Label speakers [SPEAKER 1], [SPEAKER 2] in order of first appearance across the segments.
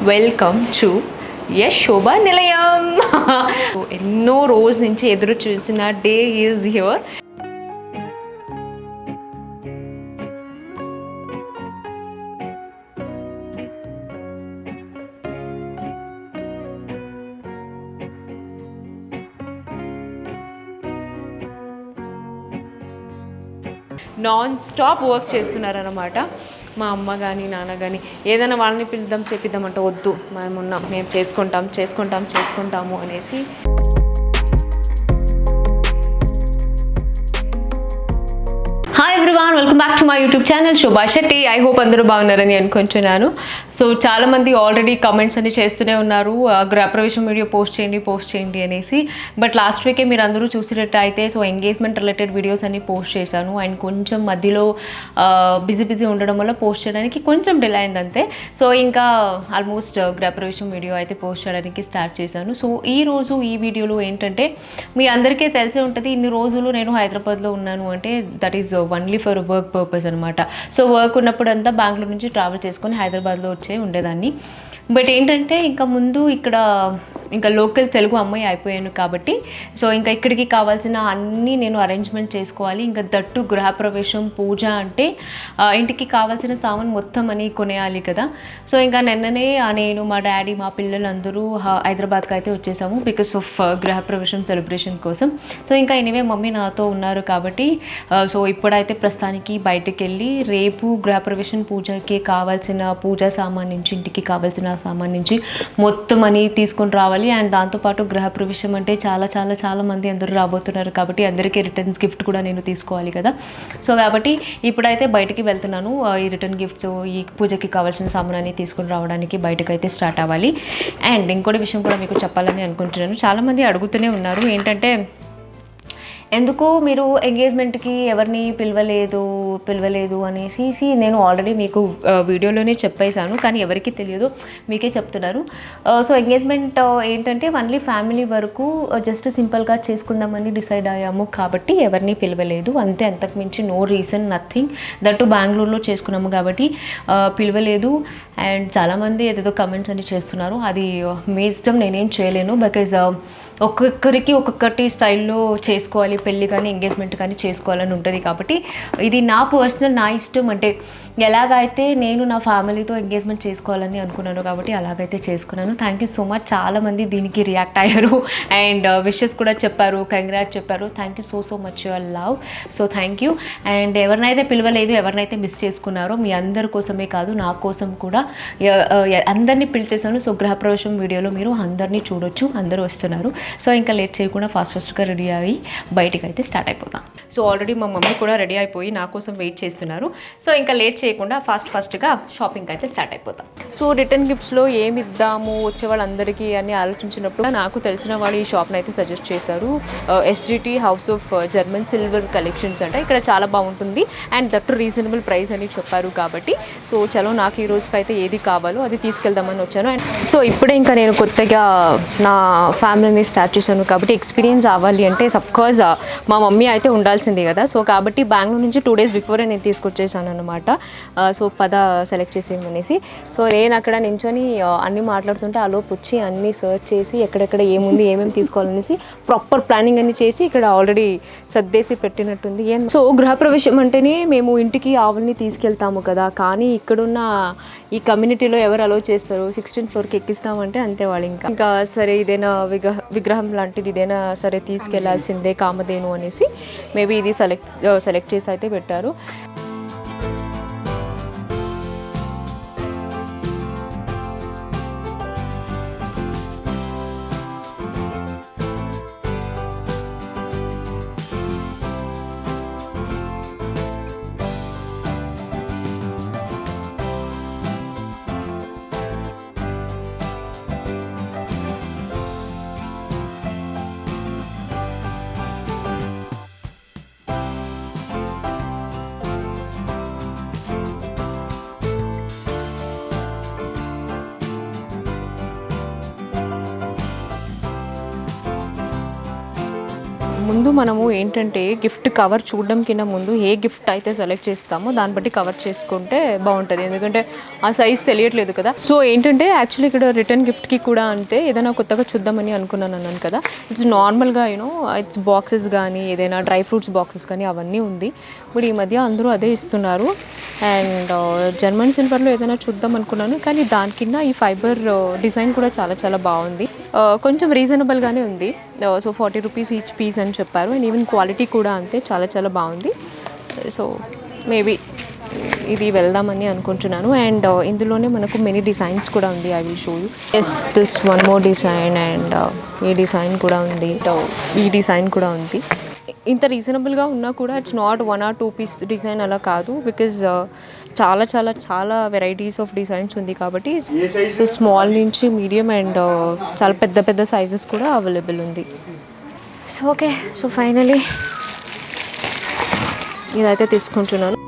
[SPEAKER 1] Welcome to Yash శోభా నిలయం. ఎన్నో రోజు నుంచి ఎదురు చూసిన day is here. Non stop work చేస్తున్నారన్నమాట. మా అమ్మ కానీ నాన్న కానీ ఏదైనా వాళ్ళని చెప్పిద్దామంటే వద్దు, మేము చేసుకుంటాము అనేసి. Hi everyone, welcome back to my YouTube channel Shobha Shetty. I hope అందరూ బాగున్నారని అనుకుంటున్నాను. సో చాలామంది ఆల్రెడీ కమెంట్స్ అన్ని చేస్తూనే ఉన్నారు, గృహప్రవేశం వీడియో పోస్ట్ చేయండి అనేసి. బట్ లాస్ట్ వీకే మీరు అందరూ చూసినట్టు అయితే సో ఎంగేజ్మెంట్ రిలేటెడ్ వీడియోస్ అన్ని పోస్ట్ చేశాను. అండ్ కొంచెం మధ్యలో బిజీ ఉండడం వల్ల పోస్ట్ చేయడానికి కొంచెం డిలే అయింది అంతే. సో ఇంకా ఆల్మోస్ట్ గృహప్రవేశం వీడియో అయితే పోస్ట్ చేయడానికి స్టార్ట్ చేశాను. సో ఈరోజు ఈ వీడియోలో ఏంటంటే, మీ అందరికీ తెలిసే ఉంటుంది, ఇన్ని రోజులు నేను హైదరాబాద్లో ఉన్నాను అంటే that is only for work purpose అనమాట. సో వర్క్ ఉన్నప్పుడు అంతా బెంగళూరు నుంచి ట్రావెల్ చేసుకొని హైదరాబాద్లో ఉండేదాన్ని. బట్ ఏంటంటే ఇంకా ముందు ఇక్కడ ఇంకా లోకల్ తెలుగు అమ్మాయి అయిపోయాను కాబట్టి సో ఇంకా ఇక్కడికి కావాల్సిన అన్నీ నేను అరేంజ్మెంట్ చేసుకోవాలి. ఇంకా దట్టు గృహప్రవేశం పూజ అంటే ఇంటికి కావాల్సిన సామాన్ మొత్తం అని కొనేయాలి కదా. సో ఇంకా నిన్ననే నేను మా డాడీ మా పిల్లలందరూ హైదరాబాద్కి అయితే వచ్చేసాము బికాస్ ఆఫ్ గృహప్రవేశం సెలబ్రేషన్ కోసం. సో ఇంకా ఎనీవే మమ్మీ నాతో ఉన్నారు కాబట్టి సో ఇప్పుడైతే ప్రస్తుతానికి బయటకు వెళ్ళి రేపు గృహప్రవేశం పూజకి కావాల్సిన పూజా సామాన్ నుంచి ఇంటికి కావాల్సిన సామాన్ నుంచి మొత్తం అని తీసుకొని రావాలి. అండ్ దాంతోపాటు గృహప్రవేశం అంటే చాలా మంది అందరూ రాబోతున్నారు కాబట్టి అందరికీ రిటర్న్స్ గిఫ్ట్ కూడా నేను తీసుకోవాలి కదా. సో కాబట్టి ఇప్పుడైతే బయటికి వెళ్తున్నాను. ఈ రిటర్న్ గిఫ్ట్స్, ఈ పూజకి కావాల్సిన సామాన్ని తీసుకొని రావడానికి బయటకు అయితే స్టార్ట్ అవ్వాలి. అండ్ ఇంకోటి విషయం కూడా మీకు చెప్పాలని అనుకుంటున్నాను. చాలామంది అడుగుతూనే ఉన్నారు, ఏంటంటే ఎందుకు మీరు ఎంగేజ్మెంట్కి ఎవరిని పిలవలేదు అనేసి. నేను ఆల్రెడీ మీకు వీడియోలోనే చెప్పేశాను, కానీ ఎవరికి తెలియదు, మీకే చెప్తున్నారు. సో ఎంగేజ్మెంట్ ఏంటంటే ఓన్లీ ఫ్యామిలీ వరకు జస్ట్ సింపుల్గా చేసుకుందామని డిసైడ్ అయ్యాము కాబట్టి ఎవరిని పిలవలేదు అంతే. అంతకుమించి నో రీజన్, నథింగ్. దట్టు బెంగళూరులో చేసుకున్నాము కాబట్టి పిలవలేదు. అండ్ చాలామంది ఏదేదో కమెంట్స్ అని చేస్తున్నారు, అది మీ ఇష్టం, నేనేం చేయలేను. బికాజ్ ఒక్కొక్కరికి ఒక్కొక్కటి స్టైల్లో చేసుకోవాలి, పెళ్ళి కానీ ఎంగేజ్మెంట్ కానీ చేసుకోవాలని ఉంటుంది కాబట్టి ఇది నా పర్సనల్, నా ఇష్టం. అంటే ఎలాగైతే నేను నా ఫ్యామిలీతో ఎంగేజ్మెంట్ చేసుకోవాలని అనుకున్నాను కాబట్టి అలాగైతే చేసుకున్నాను. Thank you so much. చాలామంది దీనికి రియాక్ట్ అయ్యారు అండ్ విషెస్ కూడా చెప్పారు, కంగ్రాట్ చెప్పారు. Thank you so much your love. So thank you. And ఎవరినైతే పిలవలేదు, ఎవరినైతే మిస్ చేసుకున్నారో మీ అందరి కోసమే కాదు నా కోసం కూడా అందరినీ పిలిచేశాను. సో గృహప్రవేశం వీడియోలో మీరు అందరినీ చూడొచ్చు, అందరూ వస్తున్నారు. సో ఇంకా లేట్ చేయకుండా ఫాస్ట్గా రెడీ అయ్యి బయటికి అయితే స్టార్ట్ అయిపోతాం. సో ఆల్రెడీ మా మమ్మీ కూడా రెడీ అయిపోయి నా కోసం వెయిట్ చేస్తున్నారు. సో ఇంకా లేట్ చేయకుండా ఫాస్ట్గా షాపింగ్ అయితే స్టార్ట్ అయిపోతాం. సో రిటర్న్ గిఫ్ట్స్లో ఏమి ఇద్దాము వచ్చే వాళ్ళందరికీ అని ఆలోచించినప్పుడు నాకు తెలిసిన వాళ్ళు ఈ షాప్ని అయితే సజెస్ట్ చేశారు. SGT house of German silver collections అంటే ఇక్కడ చాలా బాగుంటుంది అండ్ దట్టు రీజనబుల్ ప్రైస్ అని చెప్పారు కాబట్టి సో చలో నాకు ఈ రోజుకి అయితే ఏది కావాలో అది తీసుకెళ్దామని వచ్చాను. అండ్ సో ఇప్పుడే ఇంకా నేను కొత్తగా నా ఫ్యామిలీని స్టార్ట్ చేశాను కాబట్టి ఎక్స్పీరియన్స్ అవ్వాలి అంటే అఫ్కోర్స్ మా మమ్మీ అయితే ఉండాల్సింది కదా. సో కాబట్టి బెంగళూరు నుంచి 2 days బిఫోరే నేను తీసుకొచ్చేసాను అనమాట. So select చేసేయమనేసి. సో నేను అక్కడ నించొని అన్నీ మాట్లాడుతుంటే ఆలోపు వచ్చి అన్నీ సర్చ్ చేసి ఎక్కడెక్కడ ఏముంది, ఏమేమి తీసుకోవాలనేసి ప్రాపర్ ప్లానింగ్ అన్ని చేసి ఇక్కడ ఆల్రెడీ సర్దేసి పెట్టినట్టుంది. సో గృహప్రవేశం అంటేనే మేము ఇంటికి ఆవుల్ని తీసుకెళ్తాము కదా, కానీ ఇక్కడున్న ఈ కమ్యూనిటీలో ఎవరు అలో చేస్తారు, 16th floorకి ఎక్కిస్తామంటే అంతే వాళ్ళు. ఇంకా సరే ఇదేనా విగ్రహం లాంటిది ఇదేనా సరే తీసుకెళ్లాల్సిందే కామధేను అనేసి మేబీ ఇది సెలెక్ట్ చేసి అయితే పెట్టారు. ముందు మనము ఏంటంటే గిఫ్ట్ కవర్ చూడడం కింద ముందు ఏ గిఫ్ట్ అయితే సెలెక్ట్ చేస్తామో దాన్ని బట్టి కవర్ చేసుకుంటే బాగుంటుంది, ఎందుకంటే ఆ సైజ్ తెలియట్లేదు కదా. సో ఏంటంటే యాక్చువల్లీ ఇక్కడ రిటర్న్ గిఫ్ట్కి కూడా అంతే, ఏదైనా కొత్తగా చూద్దామని అన్నాను కదా, ఇట్స్ నార్మల్గా ఇట్స్ బాక్సెస్ కానీ ఏదైనా డ్రై ఫ్రూట్స్ బాక్సెస్ కానీ అవన్నీ ఉంది. ఇప్పుడు ఈ మధ్య అందరూ అదే ఇస్తున్నారు. అండ్ జర్మన్ సిల్వర్లో ఏదైనా చూద్దాం అనుకున్నాను, కానీ దాని కింద ఈ ఫైబర్ డిజైన్ కూడా చాలా చాలా బాగుంది, కొంచెం రీజనబుల్గానే ఉంది. సో 40 రూపీస్ ఈచ్ పీస్ అని చెప్పారు. అండ్ ఈవెన్ క్వాలిటీ కూడా అంతే, చాలా చాలా బాగుంది. సో మేబీ ఇది వెళ్దామని అనుకుంటున్నాను. అండ్ ఇందులోనే మనకు మెనీ డిజైన్స్ కూడా ఉంది, I will show you. Yes, this one more design. And ఈ డిజైన్ కూడా ఉంది, ఈ డిజైన్ కూడా ఉంది. ఇంత రీజనబుల్గా ఉన్నా కూడా it's not 1 or 2 piece design అలా కాదు, బికాజ్ చాలా చాలా చాలా వెరైటీస్ ఆఫ్ డిజైన్స్ ఉంది కాబట్టి. సో స్మాల్ నుంచి మీడియం అండ్ చాలా పెద్ద పెద్ద సైజెస్ కూడా అవైలబుల్ ఉంది. సో ఓకే, సో ఫైనలీ ఇదైతే తీసుకుంటున్నాను.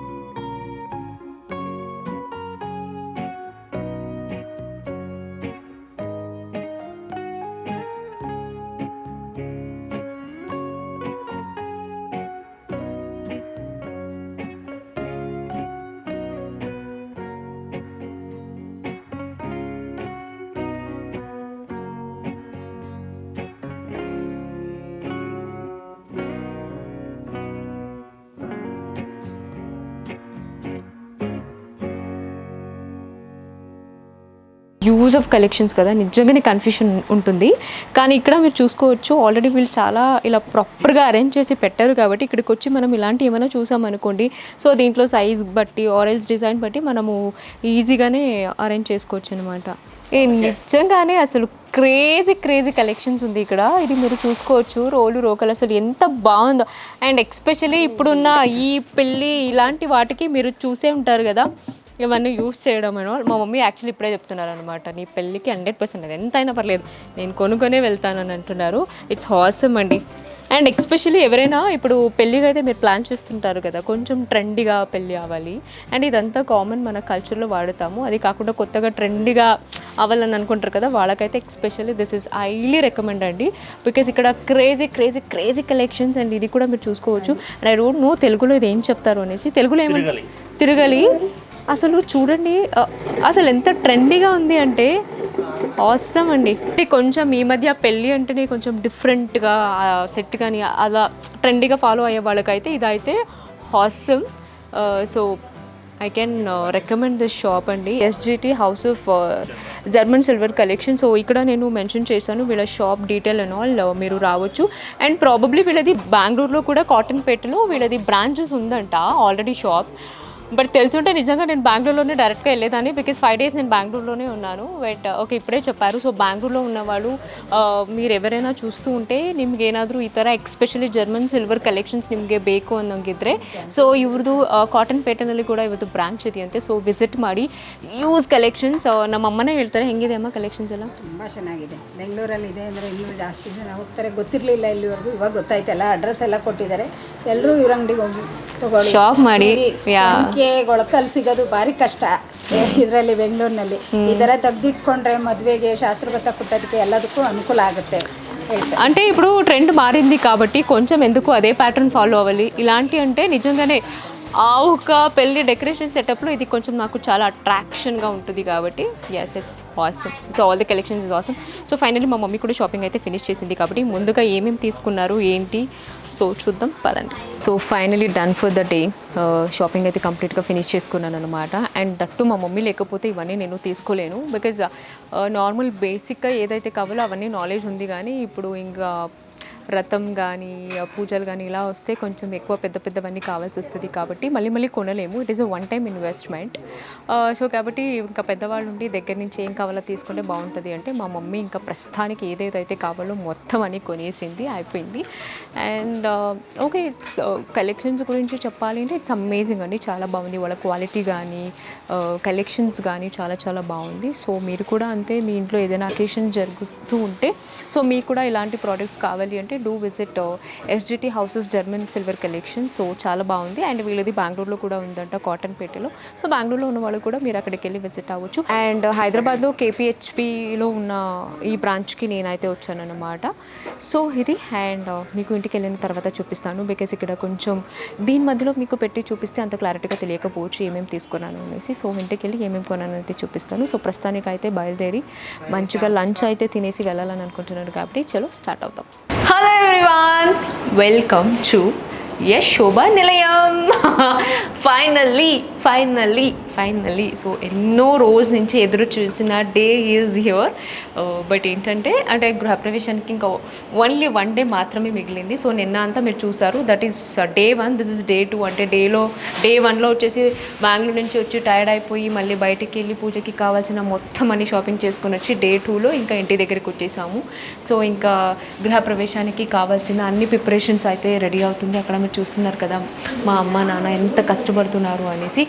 [SPEAKER 1] యూజ్ ఆఫ్ కలెక్షన్స్ కదా, నిజంగానే కన్ఫ్యూషన్ ఉంటుంది. కానీ ఇక్కడ మీరు చూసుకోవచ్చు, ఆల్రెడీ వీళ్ళు చాలా ఇలా ప్రాపర్గా అరేంజ్ చేసి పెట్టారు కాబట్టి ఇక్కడికి వచ్చి మనం ఇలాంటి ఏమైనా చూసామనుకోండి, సో దీంట్లో సైజ్ బట్టి ఆరెంజ్ డిజైన్ బట్టి మనము ఈజీగానే అరేంజ్ చేసుకోవచ్చు అనమాట. నిజంగానే అసలు క్రేజీ కలెక్షన్స్ ఉంది ఇక్కడ. ఇది మీరు చూసుకోవచ్చు, రోకలు అసలు ఎంత బాగుందో. అండ్ ఎస్పెషలీ ఇప్పుడున్న ఈ పెళ్ళి ఇలాంటి వాటికి మీరు చూసే ఉంటారు కదా, ఇవన్నీ యూస్ చేయడం అనో. మా మమ్మీ యాక్చువల్లీ ఇప్పుడే చెప్తున్నారు అనమాట, నీ పెళ్ళికి 100% ఎంతైనా పర్లేదు నేను కొనుక్కొనే వెళ్తానని అంటున్నారు. ఇట్స్ హాసమ్ అండి. అండ్ ఎస్పెషల్లీ ఎవరైనా ఇప్పుడు పెళ్ళికి అయితే మీరు ప్లాన్ చేస్తుంటారు కదా, కొంచెం ట్రెండీగా పెళ్ళి అవ్వాలి, అండ్ ఇదంతా కామన్ మన కల్చర్లో వాడుతాము. అది కాకుండా కొత్తగా ట్రెండీగా అవ్వాలని అనుకుంటారు కదా, వాళ్ళకైతే especially this is highly recommend అండి, బికాజ్ ఇక్కడ క్రేజీ కలెక్షన్స్. అండ్ ఇది కూడా మీరు చూసుకోవచ్చు. అండ్ ఐ డోంట్ నో తెలుగులో ఇది ఏం చెప్తారు అనేసి. తెలుగులో ఏమంటారు? తిరగలి. అసలు చూడండి, అసలు ఎంత ట్రెండీగా ఉంది అంటే ఆసమ్ అండి. కొంచెం ఈ మధ్య పెళ్ళి అంటేనే కొంచెం డిఫరెంట్గా సెట్ కానీ అలా ట్రెండీగా ఫాలో అయ్యే వాళ్ళకైతే ఇదైతే awesome. So I can recommend this shop అండి, SGT house of German silver collection. So ఇక్కడ నేను మెన్షన్ చేశాను వీళ్ళ షాప్ డీటెయిల్ అండ్ ఆల్, మీరు రావచ్చు. అండ్ ప్రాబబ్లీ వీళ్ళది బెంగళూరులో కూడా కాటన్పేటలో వీళ్ళది బ్రాంచెస్ ఉందంట ఆల్రెడీ షాప్. బట్ తెలుసుంటే నిజంగా నేను బెంగళూరులోనే డైరెక్ట్గా వెళ్ళేదాన్ని, బికాజ్ 5 days నేను బెంగళూరులోనే ఉన్నాను. బట్ ఓకే, ఇప్పుడే చెప్పారు. సో బెంగళూరులో ఉన్నవాళ్ళు మీరు ఎవరైనా చూస్తೂ ఉంటే ನಿಮ್ಗೆ ಏನಾದರೂ ಈ ಥರ ಎಸ್ಪೆಷಲಿ ಜರ್ಮನ್ ಸಿಲ್ವರ್ ಕಲೆಕ್ಷನ್ಸ್ ನಿಮಗೆ ಬೇಕು ಅನ್ನೋಂಗಿದ್ರೆ ಸೊ ಇವ್ರದ್ದು ಕಾಟನ್ ಪೇಟೆನಲ್ಲಿ ಕೂಡ ಇವತ್ತು ಬ್ರಾಂಚ್ ಇದೆಯಂತೆ. ಸೊ ವಿಸಿಟ್ ಮಾಡಿ, ಯೂಸ್ ಕಲೆಕ್ಷನ್ಸ್. ನಮ್ಮ ಅಮ್ಮನೇ ಹೇಳ್ತಾರೆ, ಹೆಂಗಿದೆ ಅಮ್ಮ ಕಲೆಕ್ಷನ್ಸ್ ಎಲ್ಲ?
[SPEAKER 2] ತುಂಬ ಚೆನ್ನಾಗಿದೆ. ಬೆಂಗಳೂರಲ್ಲಿ ಇದೆ ಅಂದರೆ ಇನ್ನೂ ಜಾಸ್ತಿ ಜನ ಹೋಗ್ತಾರೆ, ಗೊತ್ತಿರಲಿಲ್ಲ ಇಲ್ಲಿವರೆಗೂ, ಇವಾಗ ಗೊತ್ತಾಯ್ತಲ್ಲ, ಅಡ್ರೆಸ್ ಎಲ್ಲ ಕೊಟ್ಟಿದ್ದಾರೆ. ಎಲ್ಲರೂ ಇವ್ರ ಅಂಗಡಿಗೆ ಹೋಗಿ ತಗೊಳ್ಳಿ,
[SPEAKER 1] ಶಾಪ್ ಮಾಡಿ.
[SPEAKER 2] ಗೊಳಕಲ್ಲಿ ಸಿಗೋದು ಭಾರಿ ಕಷ್ಟ ಇದರಲ್ಲಿ ಬೆಂಗಳೂರಿನಲ್ಲಿ. ಈ ಥರ ತೆಗೆದಿಟ್ಕೊಂಡ್ರೆ ಮದುವೆಗೆ ಶಾಸ್ತ್ರಗತ ಕೊಟ್ಟೋದಕ್ಕೆ ಎಲ್ಲದಕ್ಕೂ ಅನುಕೂಲ ಆಗುತ್ತೆ.
[SPEAKER 1] అంటే ఇప్పుడు ట్రెండ్ మారింది కాబట్టి కొంచెం ఎందుకు అదే ప్యాటర్న్ ఫాలో అవ్వాలి. ఇలాంటి అంటే నిజంగానే ఆ ఒక పెళ్ళి డెకరేషన్ సెటప్లో ఇది కొంచెం నాకు చాలా అట్రాక్షన్గా ఉంటుంది కాబట్టి yes, it's awesome. It's all the collections is awesome. So finally మా మమ్మీ కూడా షాపింగ్ అయితే ఫినిష్ చేసింది కాబట్టి ముందుగా ఏమేమి తీసుకున్నారు ఏంటి సో చూద్దాం పదండి. So finally done for the day. Shopping అయితే కంప్లీట్గా ఫినిష్ చేసుకున్నాను అనమాట. అండ్ దట్టు మా మమ్మీ లేకపోతే ఇవన్నీ నేను తీసుకోలేను, బికాజ్ నార్మల్ బేసిక్గా ఏదైతే కావాలో అవన్నీ నాలెడ్జ్ ఉంది, కానీ ఇప్పుడు ఇంకా వ్రతం కానీ పూజలు కానీ ఇలా వస్తే కొంచెం ఎక్కువ పెద్ద పెద్దవన్నీ కావాల్సి వస్తుంది కాబట్టి మళ్ళీ కొనలేము. It is a 1-time investment. So కాబట్టి ఇంకా పెద్దవాళ్ళు ఉండి దగ్గర నుంచి ఏం కావాలో తీసుకుంటే బాగుంటుంది అంటే మా మమ్మీ ఇంకా ప్రస్తుతానికి ఏదైతే కావాలో మొత్తం అని కొనేసింది, అయిపోయింది. అండ్ ఓకే, ఇట్స్ కలెక్షన్స్ గురించి చెప్పాలి అంటే ఇట్స్ అమేజింగ్ అండి, చాలా బాగుంది. వాళ్ళ క్వాలిటీ కానీ కలెక్షన్స్ కానీ చాలా చాలా బాగుంది. సో మీరు కూడా అంతే, మీ ఇంట్లో ఏదైనా అకేషన్ జరుగుతూ ఉంటే సో మీకు కూడా ఇలాంటి ప్రోడక్ట్స్ కావాలి అంటే అంటే do visit SGT houses German silver collection. So చాలా బాగుంది. అండ్ వీళ్ళది బెంగళూరులో కూడా ఉందంట, కాటన్పేటలో. సో బెంగళూరులో ఉన్న వాళ్ళు కూడా మీరు అక్కడికి వెళ్ళి విజిట్ అవ్వచ్చు. అండ్ హైదరాబాద్లో కేపీహెచ్పిలో ఉన్న ఈ బ్రాంచ్కి నేనైతే వచ్చానన్నమాట. సో ఇది అండ్ మీకు ఇంటికి వెళ్ళిన తర్వాత చూపిస్తాను, బికాస్ ఇక్కడ కొంచెం దీని మధ్యలో మీకు పెట్టి చూపిస్తే అంత క్లారిటీగా తెలియకపోవచ్చు ఏమేమి తీసుకున్నాను అనేసి. సో ఇంటికి వెళ్ళి ఏమేమి కొన్నాను అయితే చూపిస్తాను. సో ప్రస్తుతానికి అయితే బయలుదేరి మంచిగా లంచ్ అయితే తినేసి వెళ్ళాలని అనుకుంటున్నాను కాబట్టి చలో స్టార్ట్ అవుతాం. హలో ఎవ్రీవన్, వెల్కమ్ టు యశోభ నిలయం. ఫైనల్లీ సో ఎన్నో రోజు నుంచి ఎదురు చూసిన డే ఈజ్ హియర్. బట్ ఏంటంటే అంటే గృహప్రవేశానికి ఇంకా ఓన్లీ 1 డే మాత్రమే మిగిలింది. సో నిన్న అంతా మీరు చూసారు, that is day 1, this is day 2. అంటే డే 1లో వచ్చేసి బెంగళూరు నుంచి వచ్చి టైర్డ్ అయిపోయి మళ్ళీ బయటికి వెళ్ళి పూజకి కావాల్సిన మొత్తం అన్ని షాపింగ్ చేసుకుని వచ్చి డే 2లో ఇంకా ఇంటి దగ్గరికి వచ్చేసాము. సో ఇంకా గృహప్రవేశానికి కావాల్సిన అన్ని ప్రిపరేషన్స్ అయితే రెడీ అవుతుంది. అక్కడ మీరు చూస్తున్నారు కదా మా అమ్మ నాన్న ఎంత కష్టపడుతున్నారు అనేసి.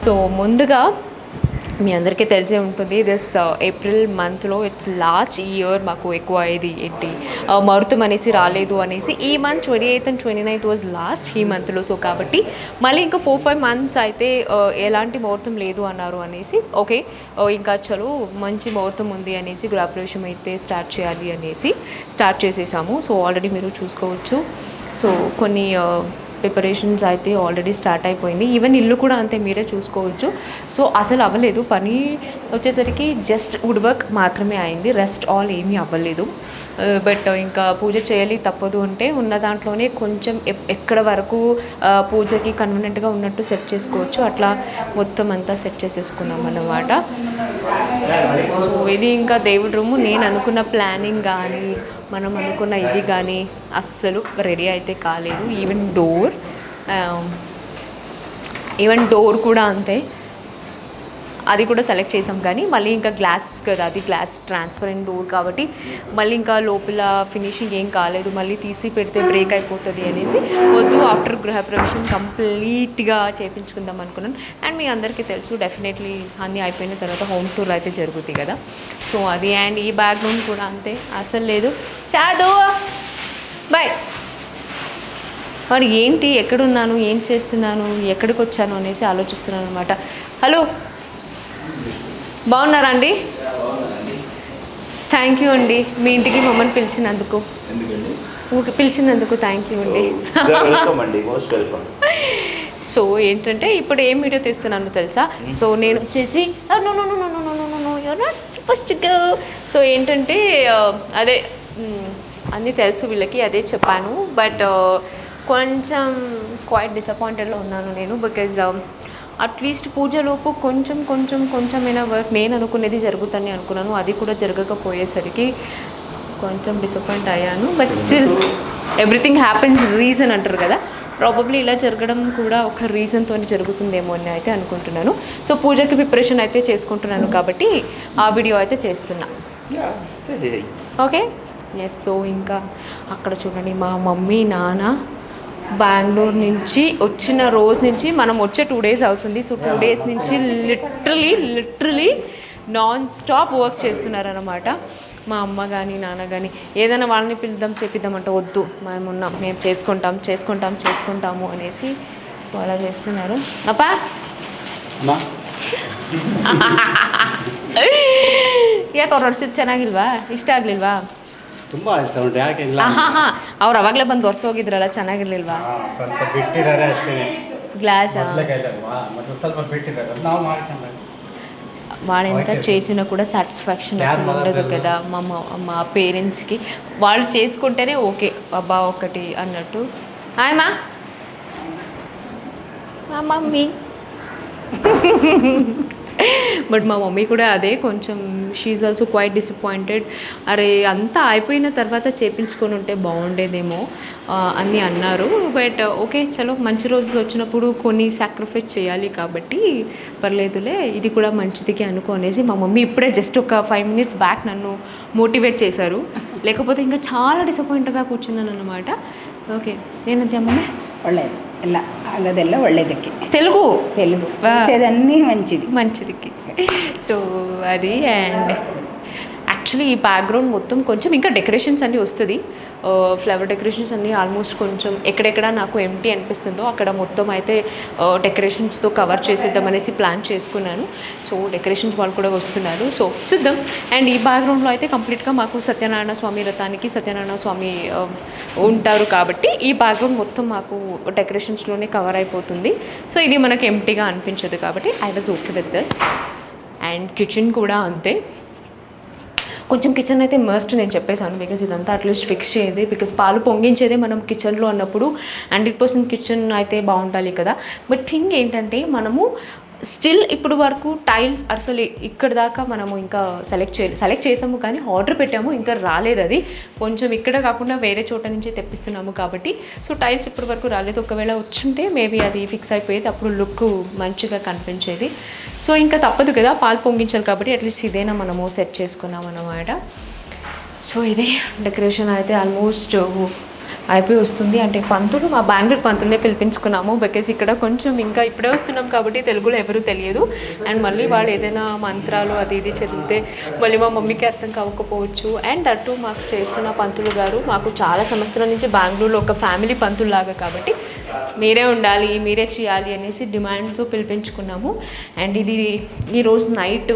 [SPEAKER 1] సో ముందుగా మీ అందరికీ తెలిసే ఉంటుంది, దిస్ ఏప్రిల్ మంత్లో ఇట్స్ లాస్ట్ ఇయర్ మాకు ఎక్కువ ఇది ఏంటి ముహూర్తం అనేసి రాలేదు అనేసి. ఈ month 28th and 29th was last ఈ మంత్లో. సో కాబట్టి మళ్ళీ ఇంకా 4-5 months అయితే ఎలాంటి ముహూర్తం లేదు అన్నారు అనేసి. ఓకే ఇంకా చలో మంచి ముహూర్తం ఉంది అనేసి గృహప్రవేశం అయితే స్టార్ట్ చేయాలి అనేసి స్టార్ట్ చేసేసాము. సో ఆల్రెడీ మీరు చూసుకోవచ్చు. సో కొన్ని ప్రిపరేషన్స్ అయితే ఆల్రెడీ స్టార్ట్ అయిపోయింది. ఈవెన్ ఇల్లు కూడా అంతే, మీరే చూసుకోవచ్చు. సో అసలు అవ్వలేదు, పని వచ్చేసరికి జస్ట్ వుడ్ వర్క్ మాత్రమే అయింది, రెస్ట్ ఆల్ ఏమీ అవ్వలేదు. బట్ ఇంకా పూజ చేయాలి తప్పదు అంటే ఉన్న దాంట్లోనే కొంచెం ఎక్కడ వరకు పూజకి కన్వీనియంట్గా ఉన్నట్టు సెట్ చేసుకోవచ్చు అట్లా మొత్తం అంతా సెట్ చేసేసుకున్నాం అన్నమాట. సో ఇది ఇంకా దేవుడి రూము. నేను అనుకున్న ప్లానింగ్ కానీ మనం అనుకున్న ఇది కానీ అస్సలు రెడీ అయితే కాలేదు. ఈవెన్ డోర్ కూడా అంతే, అది కూడా సెలెక్ట్ చేసాం. కానీ మళ్ళీ ఇంకా గ్లాస్ కదా, అది గ్లాస్ ట్రాన్స్పరెంట్ డోర్ కాబట్టి మళ్ళీ ఇంకా లోపల ఫినిషింగ్ ఏం కాలేదు, మళ్ళీ తీసి పెడితే బ్రేక్ అయిపోతుంది అనేసి వద్దు, ఆఫ్టర్ గృహప్రవేశం కంప్లీట్గా చేయించుకుందాం అనుకున్నాను. అండ్ మీ అందరికీ తెలుసు డెఫినెట్లీ అన్నీ అయిపోయిన తర్వాత హోమ్ టూర్ అయితే జరుగుతుంది కదా. సో అది. అండ్ ఈ బ్యాక్గ్రౌండ్ కూడా అంతే, అసలు లేదు. Shadow boy. వాడు ఏంటి, ఎక్కడున్నాను, ఏం చేస్తున్నాను, ఎక్కడికి వచ్చాను అనేసి ఆలోచిస్తున్నాను అనమాట. హలో బాగున్నారా అండి? థ్యాంక్ యూ అండి, మీ ఇంటికి మమ్మల్ని పిలిచినందుకు.
[SPEAKER 3] ఎందుకండి?
[SPEAKER 1] ఓకే, పిలిచినందుకు థ్యాంక్ యూ అండి.
[SPEAKER 3] వెల్కమ్ అండి, మోస్ట్ వెల్కమ్.
[SPEAKER 1] సో ఏంటంటే ఇప్పుడు ఏం వీడియో తీస్తున్నాను తెలుసా? సో నేను వచ్చేసి you're not suppose to go. So ఏంటంటే అదే అన్నీ తెలుసు వీళ్ళకి, అదే చెప్పాను. బట్ కొంచెం క్వైట్ డిసప్పాయింటెడ్లో ఉన్నాను నేను. బికాజ్ అట్లీస్ట్ పూజలోపు కొంచెమైనా వర్క్ నేను అనుకునేది జరుగుతుంది అనుకున్నాను, అది కూడా జరగకపోయేసరికి కొంచెం డిసప్పాయింట్ అయ్యాను. But still everything happens reason అంటారు కదా, ప్రాబబ్లీ ఇలా జరగడం కూడా ఒక రీజన్తో జరుగుతుందేమో అని అయితే అనుకుంటున్నాను. సో పూజకి ప్రిపరేషన్ అయితే చేసుకుంటున్నాను కాబట్టి ఆ వీడియో అయితే చేస్తున్నా. Okay, yes. సో ఇంకా అక్కడ చూడండి, మా మమ్మీ నాన్న బెంగళూరు నుంచి వచ్చిన రోజు నుంచి, మనం వచ్చే 2 days అవుతుంది. సో 2 days నుంచి లిటరలీ నాన్ స్టాప్ వర్క్ చేస్తున్నారనమాట. మా అమ్మ కానీ నాన్న కానీ ఏదైనా వాళ్ళని పిలుద్దాం చేపిద్దామంటే వద్దు, మేము చేసుకుంటాము అనేసి. సో అలా చేస్తున్నారు. అప్పా ಯಾಕೆ ಅವ್ರು ಹೊಡ್ಸಿದ್ದು ಚೆನ್ನಾಗಿಲ್ವಾ? ಇಷ್ಟ ಆಗಲಿಲ್ವಾ?
[SPEAKER 4] ತುಂಬ ಇಷ್ಟ ಉಂಟು. ಯಾಕೆ ಇಲ್ಲ?
[SPEAKER 1] ಅವ್ರು ಅವಾಗಲೇ ಬಂದು ಒರೆಸೋಗಿದ್ರಲ್ಲ, ಚೆನ್ನಾಗಿರ್ಲಿಲ್ವಾ?
[SPEAKER 4] ಸ್ವಲ್ಪ ಬಿಟ್ಟಿದ್ದಾರೆ ಅಷ್ಟೇ.
[SPEAKER 1] గ్లాసా?
[SPEAKER 4] ಮತ್ತೆ ಸ್ವಲ್ಪ ಬಿಟ್ಟಿದ್ದಾರೆ, ನಾವು ಮಾಡ್ಕೊಂಡು
[SPEAKER 1] వాళ్ళెంత చేసినా కూడా సాటిస్ఫాక్షన్ అసలు ఉండదు కదా మా పేరెంట్స్కి. వాళ్ళు చేసుకుంటేనే ఓకే, అబ్బా ఒకటి అన్నట్టు. హాయ్ మా మమ్మీ. బట్ మా మమ్మీ కూడా అదే కొంచెం, షీఈ్ ఆల్సో క్వైట్ డిసప్పాయింటెడ్. అరే అంతా అయిపోయిన తర్వాత చేపించుకొని ఉంటే బాగుండేదేమో అని అన్నారు. బట్ ఓకే చలో, మంచి రోజులు వచ్చినప్పుడు కొన్ని సాక్రిఫైస్ చేయాలి కాబట్టి పర్లేదులే, ఇది కూడా మంచిదికి అనుకోనేసి మా మమ్మీ ఇప్పుడే జస్ట్ ఒక 5 minutes బ్యాక్ నన్ను మోటివేట్ చేశారు. లేకపోతే ఇంకా చాలా డిసప్పాయింట్గా కూర్చున్నాను అనమాట. ఓకే, ಏನಂತೆ ಅಮ್ಮಮ್ಮೆ?
[SPEAKER 2] ಒಳ್ಳೆಯದು ಎಲ್ಲ ಆಗೋದೆಲ್ಲ ಒಳ್ಳೆಯದಕ್ಕೆ.
[SPEAKER 1] తెలుగు
[SPEAKER 2] చేసేదన్నీ
[SPEAKER 1] మంచిదికి. సో అది. అండ్ యాక్చువల్లీ ఈ బ్యాక్గ్రౌండ్ మొత్తం కొంచెం ఇంకా డెకరేషన్స్ అన్నీ వస్తుంది. ఫ్లవర్ డెకరేషన్స్ అన్నీ ఆల్మోస్ట్ కొంచెం ఎక్కడెక్కడ నాకు ఎంటీ అనిపిస్తుందో అక్కడ మొత్తం అయితే డెకరేషన్స్తో కవర్ చేసేద్దామనేసి ప్లాన్ చేసుకున్నాను. సో డెకరేషన్స్ వాళ్ళు కూడా వస్తున్నారు, సో చూద్దాం. అండ్ ఈ బ్యాక్గ్రౌండ్లో అయితే కంప్లీట్గా మాకు సత్యనారాయణ స్వామి రథానికి సత్యనారాయణ స్వామి ఉంటారు కాబట్టి ఈ బ్యాక్గ్రౌండ్ మొత్తం మాకు డెకరేషన్స్లోనే కవర్ అయిపోతుంది. సో ఇది మనకు ఎంటీగా అనిపించదు కాబట్టి I was okay with this. And kitchen కూడా అంతే, కొంచెం కిచెన్ అయితే మస్ట్ నేను చెప్పేశాను. బికాజ్ ఇదంతా అట్లీస్ట్ ఫిక్స్ చేయదు, బికాజ్ పాలు పొంగించేదే మనం కిచెన్లో అన్నప్పుడు 100% కిచెన్ అయితే బాగుండాలి కదా. బట్ థింగ్ ఏంటంటే మనము స్టిల్ ఇప్పుడు వరకు టైల్స్ అసలు ఇక్కడ దాకా మనము ఇంకా సెలెక్ట్ చేసాము కానీ ఆర్డర్ పెట్టాము, ఇంకా రాలేదు. అది కొంచెం ఇక్కడ కాకుండా వేరే చోట నుంచి తెప్పిస్తున్నాము కాబట్టి సో టైల్స్ ఇప్పటి వరకు రాలేదు. ఒకవేళ వచ్చుంటే మేబీ అది ఫిక్స్ అయిపోయేది, అప్పుడు లుక్ మంచిగా కనిపించేది. సో ఇంకా తప్పదు కదా, పాలు పొంగించాలి కాబట్టి అట్లీస్ట్ ఇదేనా మనము సెట్ చేసుకున్నాం అన్నమాట. సో ఇది డెకరేషన్ అయితే ఆల్మోస్ట్ అయిపోయి వస్తుంది. అంటే పంతులు, మా బెంగళూరు పంతులనే పిలిపించుకున్నాము. బికాజ్ ఇక్కడ కొంచెం ఇంకా ఇప్పుడే వస్తున్నాం కాబట్టి తెలుగులో ఎవరు తెలియదు. అండ్ మళ్ళీ వాళ్ళు ఏదైనా మంత్రాలు అది ఇది చదివితే మళ్ళీ మా మమ్మీకి అర్థం కావకపోవచ్చు. అండ్ దట్టు మాకు చేస్తున్న పంతులు గారు మాకు చాలా సంవత్సరాల నుంచి బెంగళూరులో ఒక ఫ్యామిలీ పంతుల్లాగా కాబట్టి మీరే ఉండాలి, మీరే చేయాలి అనేసి డిమాండ్తో పిలిపించుకున్నాము. అండ్ ఇది ఈరోజు నైట్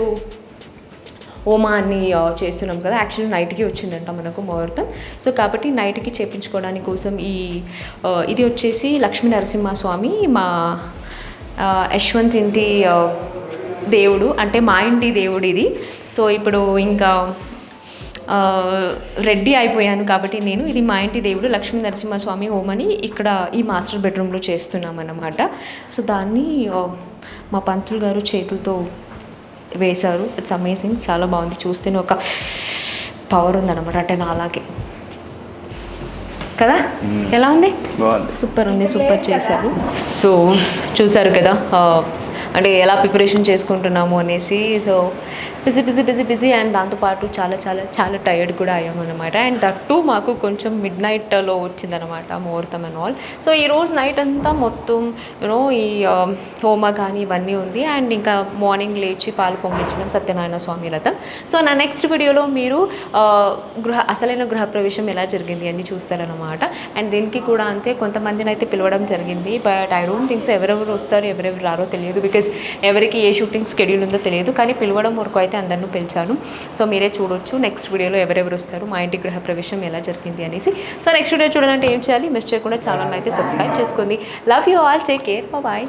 [SPEAKER 1] హోమాన్ని చేస్తున్నాం కదా, యాక్చువల్లీ నైట్కి వచ్చిందంట మనకు ముహూర్తం. సో కాబట్టి నైట్కి చేయించుకోవడానికి కోసం ఇది వచ్చేసి లక్ష్మీ నరసింహస్వామి, మా యశ్వంత్ ఇంటి దేవుడు, అంటే మా ఇంటి దేవుడు ఇది. సో ఇప్పుడు ఇంకా రెడీ అయిపోయాను కాబట్టి నేను, ఇది మా ఇంటి దేవుడు లక్ష్మీ నరసింహస్వామి హోమని ఇక్కడ ఈ మాస్టర్ బెడ్రూమ్లో చేస్తున్నాం అన్నమాట. సో దాన్ని మా పంతులు గారు చేతులతో వేశారు. ఇట్స్ అమేజింగ్, చాలా బాగుంది. చూస్తేనే ఒక పవర్ ఉందన్నమాట, అంటే నా అలాగే కదా. ఎలా ఉంది? సూపర్ ఉంది, సూపర్ చేశారు. సో చూసారు కదా అంటే ఎలా ప్రిపరేషన్ చేసుకుంటున్నాము అనేసి. సో బిజీ అండ్ దాంతోపాటు చాలా టైర్డ్ కూడా అయ్యామన్నమాట. అండ్ దట్టు మాకు కొంచెం మిడ్నైట్లో వచ్చిందనమాట ముహూర్తం అండ్ ఆల్. సో ఈరోజు నైట్ అంతా మొత్తం యూనో ఈ హోమ కానీ ఇవన్నీ ఉంది. అండ్ ఇంకా మార్నింగ్ లేచి పాలు పొంగించడం సత్యనారాయణ స్వామి రథం. సో నా నెక్స్ట్ వీడియోలో మీరు అసలైన గృహప్రవేశం ఎలా జరిగింది అని చూస్తారనమాట. అండ్ దీనికి కూడా అంతే, కొంతమందిని అయితే పిలవడం జరిగింది. But I don't think so ఎవరెవరు వస్తారు ఎవరెవరు రారో తెలియదు. బికాజ్ ఎవరికి ఏ షూటింగ్ షెడ్యూల్ ఉందో తెలియదు, కానీ పిలవడం వరకు అయితే అందరిని పిలిచాను. సో మీరే చూడొచ్చు నెక్స్ట్ వీడియోలో ఎవరెవరు వస్తారు, మా ఇంటి గృహ ప్రవేశం ఎలా జరిగింది అనేసి. సో నెక్స్ట్ వీడియో చూడాలంటే ఏం చేయాలి, మిస్ చేయకుండా ఛానల్ అయితే సబ్స్క్రైబ్ చేసుకోండి. Love you all, take care, bye.